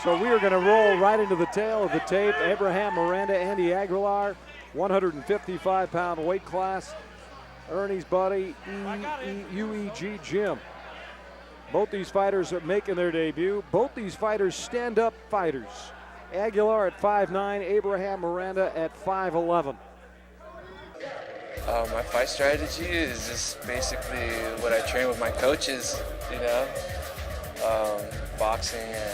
So we are going to roll right into the tail of the tape. Abraham Miranda, Andy Aguilar, 155-pound weight class. Ernie's buddy, UEG Jim. Both these fighters are making their debut. Both these fighters stand-up fighters. Aguilar at 5'9", Abraham Miranda at 5'11". My fight strategy is just basically what I train with my coaches, you know, boxing and,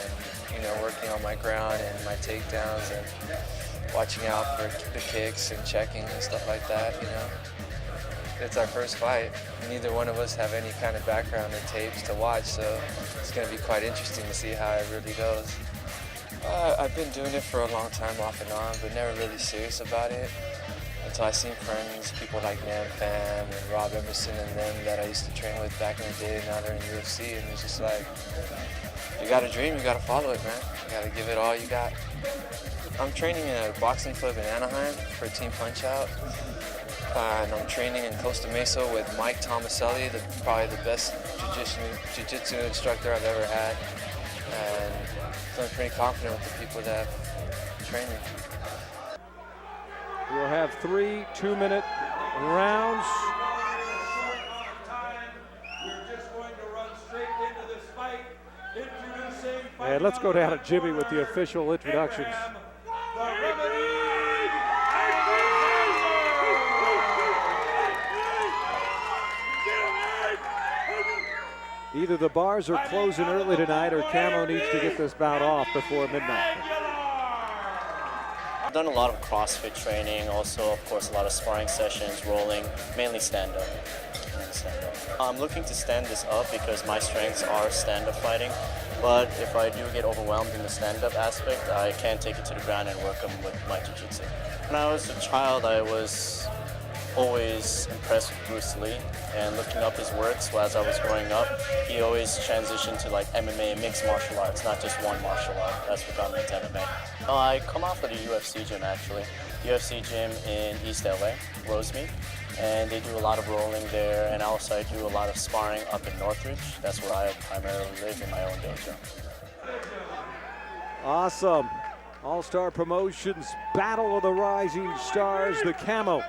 you know, working on my ground and my takedowns and watching out for the kicks and checking and stuff like that, you know. It's our first fight. Neither one of us have any kind of background or tapes to watch, so it's going to be quite interesting to see how it really goes. I've been doing it for a long time off and on, but never really serious about it until I seen friends, people like Nam Pham and Rob Emerson and them that I used to train with back in the day, and now they're in UFC, and it's just like, you got a dream, you got to follow it, man. You got to give it all you got. I'm training at a boxing club in Anaheim for Team Punch-Out. And I'm training in Costa Mesa with Mike Tomaselli, probably the best jiu-jitsu instructor I've ever had. And so I'm pretty confident with the people that have trained me. We'll have 3 2-minute rounds. And let's go down to Jimmy with the official introductions. Either the bars are closing early tonight or Camo needs to get this bout off before midnight. I've done a lot of CrossFit training, also, of course, a lot of sparring sessions, rolling, mainly stand-up. I'm looking to stand this up because my strengths are stand-up fighting, but if I do get overwhelmed in the stand-up aspect, I can take it to the ground and work them with my jiu-jitsu. When I was a child, I was always impressed with Bruce Lee and looking up his works. So as I was growing up, he always transitioned to like MMA, mixed martial arts, not just one martial art. That's what got me into MMA. I come off of the UFC gym actually. UFC gym in East LA, Rosemead, and they do a lot of rolling there, and also I do a lot of sparring up in Northridge. That's where I primarily live in my own dojo. Awesome. AllStar Promotions, Battle of the Rising Stars, the Camo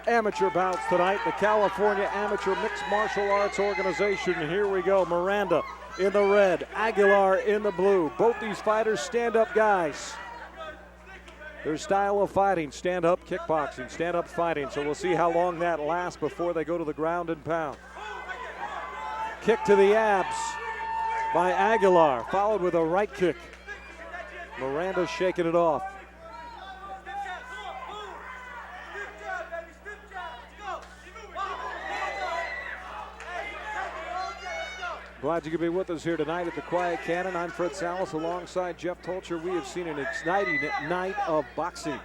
amateur bouts tonight, the California Amateur Mixed Martial Arts Organization. Here we go. Miranda in the red, Aguilar in the blue. Both these fighters stand-up guys. Their style of fighting, stand-up kickboxing, stand-up fighting. So we'll see how long that lasts before they go to the ground and pound. Kick to the abs by Aguilar, followed with a right kick. Miranda shaking it off. Glad you could be with us here tonight at the Quiet Cannon. I'm Fred Salas alongside Jeff Tolcher. We have seen an exciting night of boxing.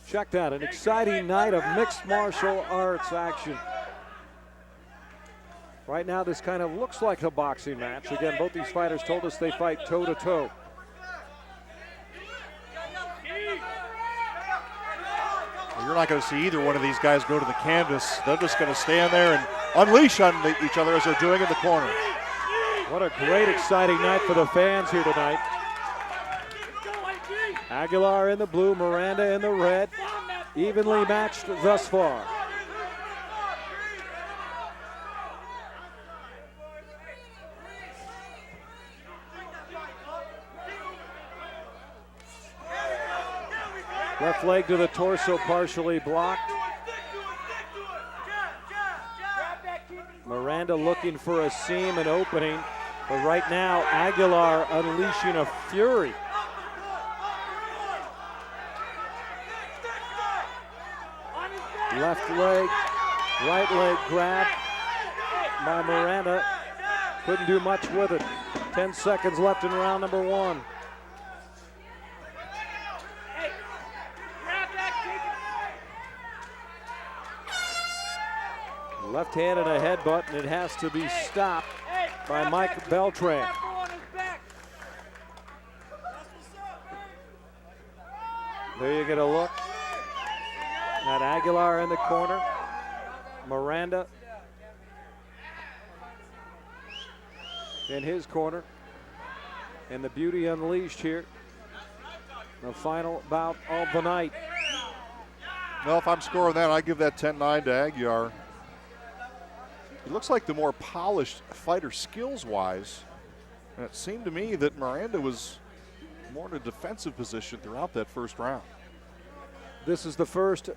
Check that, an exciting night of mixed martial arts action. Right now, this kind of looks like a boxing match. Again, both these fighters told us they fight toe-to-toe. You're not going to see either one of these guys go to the canvas. They're just going to stand there and unleash on each other as they're doing in the corner. What a great, exciting night for the fans here tonight. Aguilar in the blue, Miranda in the red. Evenly matched thus far. Left leg to the torso, partially blocked. Miranda looking for a seam and opening, but right now Aguilar unleashing a fury. Left leg, right leg grab by Miranda. Couldn't do much with it. 10 seconds left in round number 1. Left hand and a headbutt, and it has to be stopped by Mike Beltran. There you get a look at Aguilar in the corner. Miranda in his corner. and the beauty unleashed here. The final bout of the night. Well, if I'm scoring that, I give that 10-9 to Aguilar. He looks like the more polished fighter skills-wise. And it seemed to me that Miranda was more in a defensive position throughout that first round. This is the first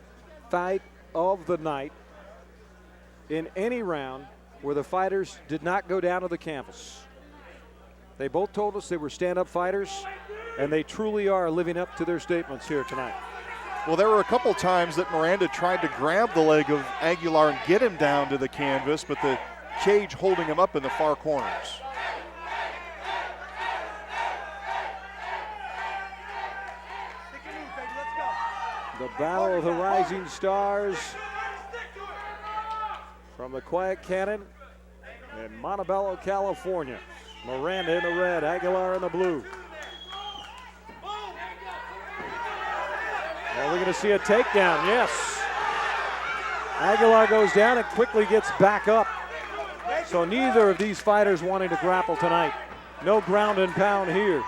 fight of the night in any round where the fighters did not go down to the canvas. They both told us they were stand-up fighters, and they truly are living up to their statements here tonight. Well, there were a couple times that Miranda tried to grab the leg of Aguilar and get him down to the canvas, but the cage holding him up in the far corners. The battle of the rising stars from the Quiet Cannon in Montebello, California. Miranda in the red, Aguilar in the blue. Well, we're going to see a takedown, yes. Aguilar goes down and quickly gets back up. So neither of these fighters wanting to grapple tonight. No ground and pound here.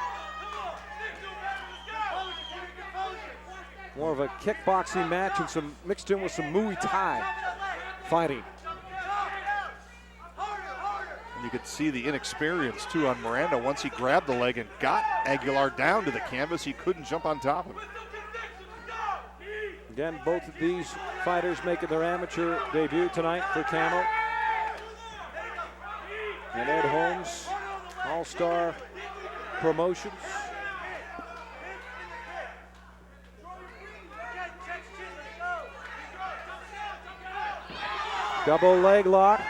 More of a kickboxing match and some mixed in with some Muay Thai fighting. And you could see the inexperience too on Miranda. Once he grabbed the leg and got Aguilar down to the canvas, he couldn't jump on top of it. Again, both of these fighters making their amateur debut tonight for Camo. And Ed Holmes, AllStar Promotions. Double leg lock.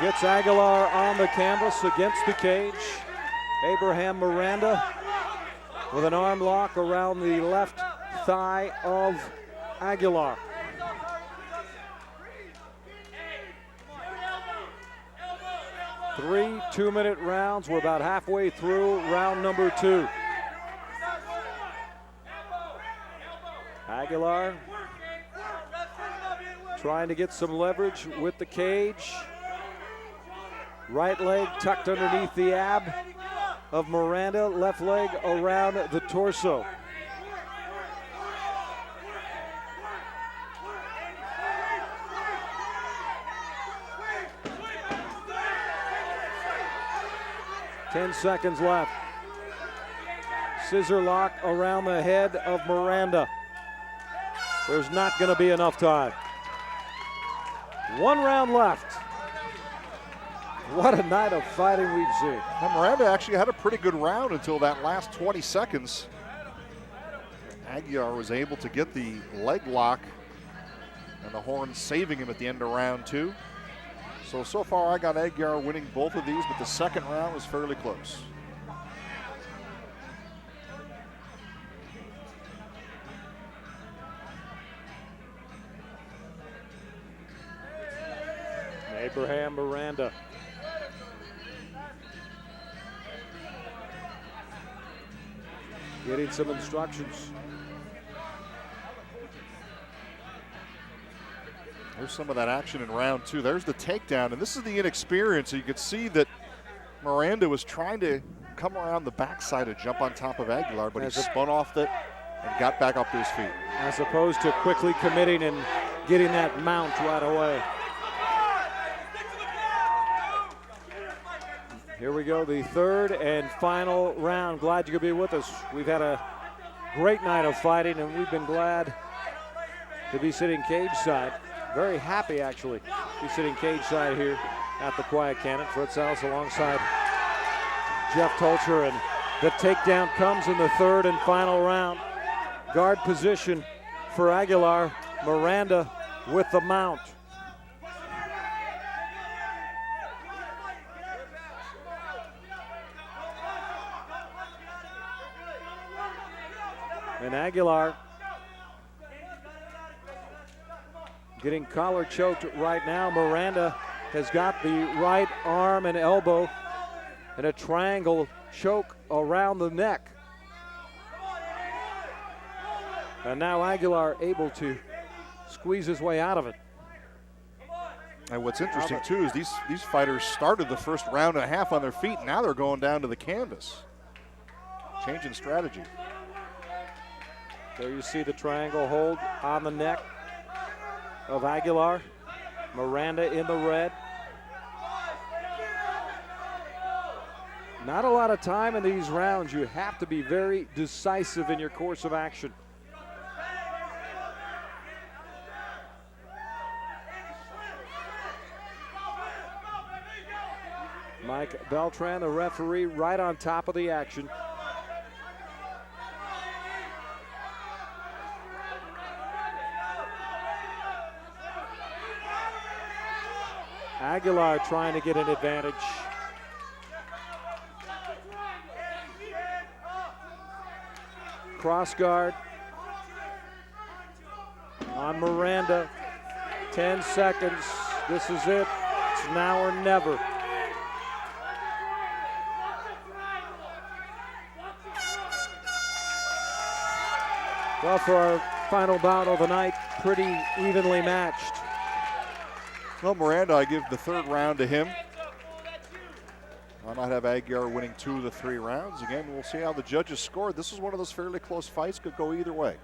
Gets Aguilar on the canvas against the cage. Abraham Miranda with an arm lock around the left thigh of Aguilar. Three 2-minute rounds. We're about halfway through round number 2. Aguilar trying to get some leverage with the cage. Right leg tucked underneath the ab of Miranda. Left leg around the torso. Ten seconds left. Scissor lock around the head of Miranda. There's not going to be enough time. 1 round left. What a night of fighting we've seen. Now Miranda actually had a pretty good round until that last 20 seconds. Aguilar was able to get the leg lock and the horn saving him at the end of round 2. So far I got Aguilar winning both of these, but the second round was fairly close. Abraham Miranda. Getting some instructions. There's some of that action in round 2. There's the takedown, and this is the inexperience. You could see that Miranda was trying to come around the backside and jump on top of Aguilar, but he spun off it and got back up to his feet. As opposed to quickly committing and getting that mount right away. Here we go, the third and final round. Glad you could be with us. We've had a great night of fighting, and we've been glad to be sitting cage side. Very happy, actually, to be sitting cage side here at the Quiet Cannon. Fritz House alongside Jeff Tolcher, and the takedown comes in the third and final round. Guard position for Aguilar. Miranda with the mount. And Aguilar getting collar choked right now. Miranda has got the right arm and elbow and a triangle choke around the neck. And now Aguilar able to squeeze his way out of it. And what's interesting too is these fighters started the first round and a half on their feet. Now they're going down to the canvas. Changing strategy. There you see the triangle hold on the neck of Aguilar. Miranda in the red. Not a lot of time in these rounds. You have to be very decisive in your course of action. Mike Beltran, the referee, right on top of the action. Aguilar trying to get an advantage. Cross guard on Miranda. 10 seconds. This is it. It's now or never. Well, for our final bout of the night, pretty evenly matched. Well, Miranda, I give the third round to him. I might have Aguilar winning 2 of the 3 rounds. Again, we'll see how the judges scored. This is one of those fairly close fights. Could go either way.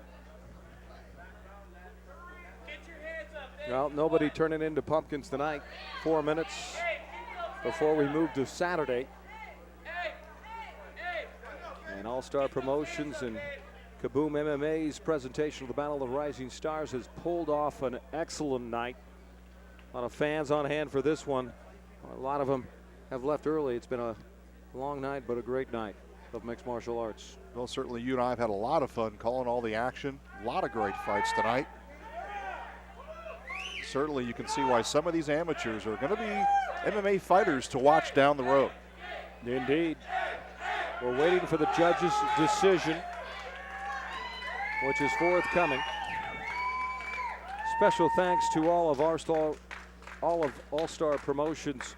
Well, nobody turning into pumpkins tonight. 4 minutes before we move to Saturday. And AllStar Promotions and Kaboom MMA's presentation of the Battle of the Rising Stars has pulled off an excellent night. A lot of fans on hand for this one. A lot of them have left early. It's been a long night, but a great night of mixed martial arts. Well, certainly you and I have had a lot of fun calling all the action. A lot of great fights tonight. Certainly you can see why some of these amateurs are going to be MMA fighters to watch down the road. Indeed. We're waiting for the judges' decision, which is forthcoming. Special thanks to all of AllStar Promotions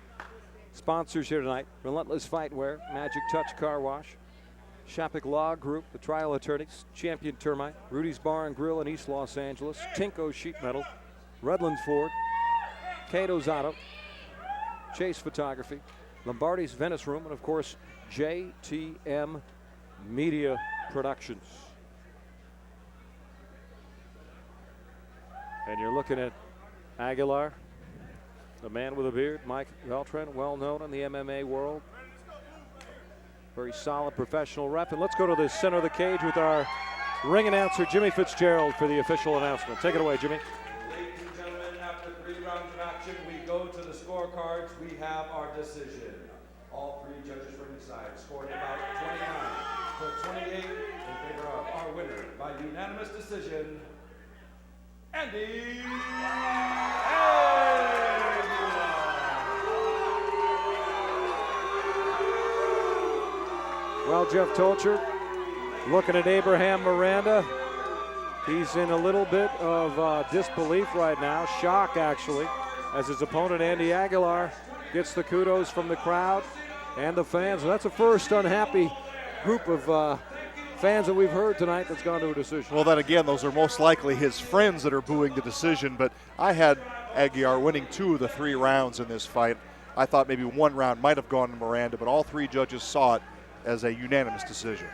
sponsors here tonight. Relentless Fightwear, Magic Touch Car Wash, Shapik Law Group, the Trial Attorneys, Champion Termite, Rudy's Bar and Grill in East Los Angeles, Tinko Sheet Metal, Redlands Ford, Cato's Auto, Chase Photography, Lombardi's Venice Room, and of course, JTM Media Productions. And you're looking at Aguilar, the man with a beard, Mike Beltran, well known in the MMA world. Very solid professional rep. And let's go to the center of the cage with our ring announcer, Jimmy Fitzgerald, for the official announcement. Take it away, Jimmy. Ladies and gentlemen, after 3 rounds of action, we go to the scorecards. We have our decision. All 3 judges ringside scored about 29 to 28 in favor of our winner by unanimous decision, Andy Aguilar. Well, Jeff Tolcher, looking at Abraham Miranda. He's in a little bit of disbelief right now, shock actually, as his opponent Andy Aguilar gets the kudos from the crowd and the fans. That's the first unhappy group of fans that we've heard tonight that's gone to a decision. Well, then again, those are most likely his friends that are booing the decision, but I had Aguilar winning 2 of the 3 rounds in this fight. I thought maybe 1 round might have gone to Miranda, but all 3 judges saw it as a unanimous decision.